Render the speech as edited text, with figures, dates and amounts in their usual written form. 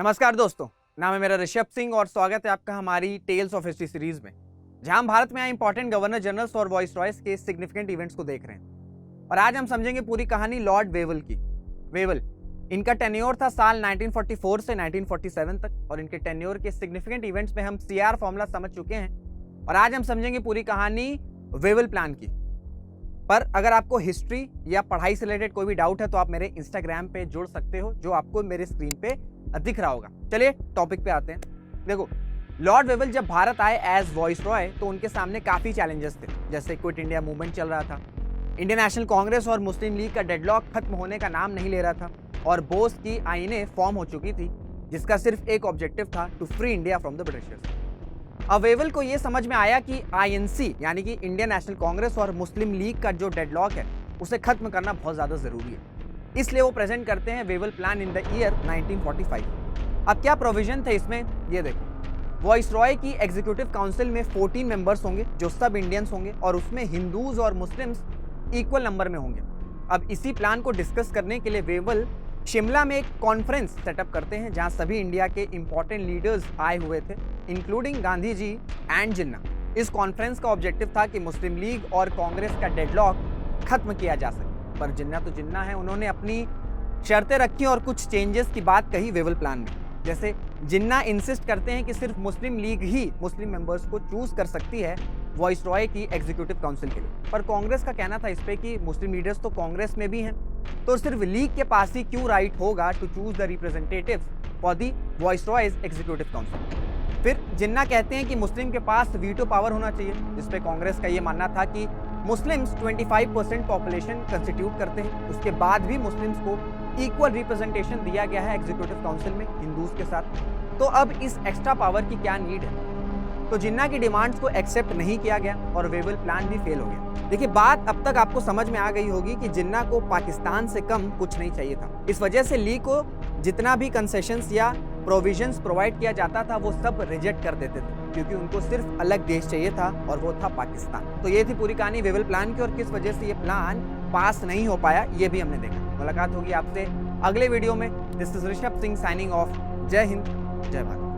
नमस्कार दोस्तों, नाम है मेरा ऋषभ सिंह और स्वागत है आपका हमारी टेल्स ऑफ हिस्ट्री सीरीज में, जहां हम भारत में आए इंपॉर्टेंट गवर्नर जनरल्स और वॉइस रॉयस के सिग्निफिकेंट इवेंट्स को देख रहे हैं। और आज हम समझेंगे पूरी कहानी लॉर्ड वेवल की। वेवल, इनका टेन्योर था साल 1944 से 1947 तक और इनके टेन्योर के सिग्निफिकेंट इवेंट्स में हम CR फॉर्मूला समझ चुके हैं और आज हम समझेंगे पूरी कहानी वेवल प्लान की। पर अगर आपको हिस्ट्री या पढ़ाई से रिलेटेड कोई भी डाउट है तो आप मेरे इंस्टाग्राम पे जुड़ सकते हो, जो आपको मेरे स्क्रीन पे दिख रहा होगा। चलिए टॉपिक पे आते हैं। देखो, लॉर्ड वेवल जब भारत आए एज वॉइस रॉय तो उनके सामने काफ़ी चैलेंजेस थे, जैसे क्विट इंडिया मूवमेंट चल रहा था, इंडियन नेशनल कांग्रेस और मुस्लिम लीग का डेडलॉक खत्म होने का नाम नहीं ले रहा था और बोस की आईनें फॉर्म हो चुकी थी जिसका सिर्फ एक ऑब्जेक्टिव था, to free India from the britishers. अब वेवल को ये समझ में आया कि INC यानी कि इंडियन नेशनल कांग्रेस और मुस्लिम लीग का जो डेडलॉक है उसे खत्म करना बहुत ज़्यादा ज़रूरी है, इसलिए वो प्रेजेंट करते हैं Wavell plan in the year 1945। अब क्या प्रोविजन थे इसमें, ये देखो। वॉइस रॉय की एग्जीक्यूटिव काउंसिल में 14 मेंबर्स होंगे जो सब इंडियंस होंगे और उसमें हिंदूज और मुस्लिम्स इक्वल नंबर में होंगे। अब इसी प्लान को डिस्कस करने के लिए वेवल शिमला में एक कॉन्फ्रेंस सेटअप करते हैं जहां सभी इंडिया के इंपॉर्टेंट लीडर्स आए हुए थे, इंक्लूडिंग गांधी जी एंड जिन्ना। इस कॉन्फ्रेंस का ऑब्जेक्टिव था कि मुस्लिम लीग और कांग्रेस का डेडलॉक खत्म किया जा सके, पर जिन्ना तो जिन्ना है, उन्होंने अपनी शर्तें रखी और कुछ चेंजेस की बात कही वेवल प्लान में। जैसे जिन्ना इंसिस्ट करते हैं कि सिर्फ मुस्लिम लीग ही मुस्लिम मेंबर्स को चूज कर सकती है वॉइस रॉय की एग्जीक्यूटिव काउंसिल के लिए, पर कांग्रेस का कहना था इस पे कि मुस्लिम लीडर्स तो कांग्रेस में भी हैं, तो सिर्फ लीग के पास ही क्यों राइट होगा to choose the representatives for the viceroy's executive council. फिर जिन्ना कहते हैं कि मुस्लिम के पास वीटो पावर होना चाहिए, जिस पे कांग्रेस का ये मानना था कि मुस्लिम्स 25% पॉपुलेशन कंस्टिट्यूट करते हैं, उसके बाद भी मुस्लिम्स को इक्वल रिप्रेजेंटेशन दिया गया है एग्जीक्यूटिव काउंसिल में हिंदूज के साथ, तो अब इस एक्स्ट्रा पावर की क्या नीड है। तो जिन्ना की डिमांड्स को एक्सेप्ट नहीं किया गया और वेवल प्लान भी फेल हो गया। देखिए, बात अब तक आपको समझ में आ गई होगी कि जिन्ना को पाकिस्तान से कम कुछ नहीं चाहिए था। इस वजह से लीग को जितना भी कंसेशंस या प्रोविजंस प्रोवाइड किया जाता था वो सब रिजेक्ट कर देते थे, क्योंकि उनको सिर्फ अलग देश चाहिए था और वो था पाकिस्तान। तो ये थी पूरी कहानी वेवल प्लान की और किस वजह से ये प्लान पास नहीं हो पाया, ये भी हमने देखा। मुलाकात होगी आपसे अगले वीडियो में। This is Rishabh Singh signing off. जय हिंद, जय भारत।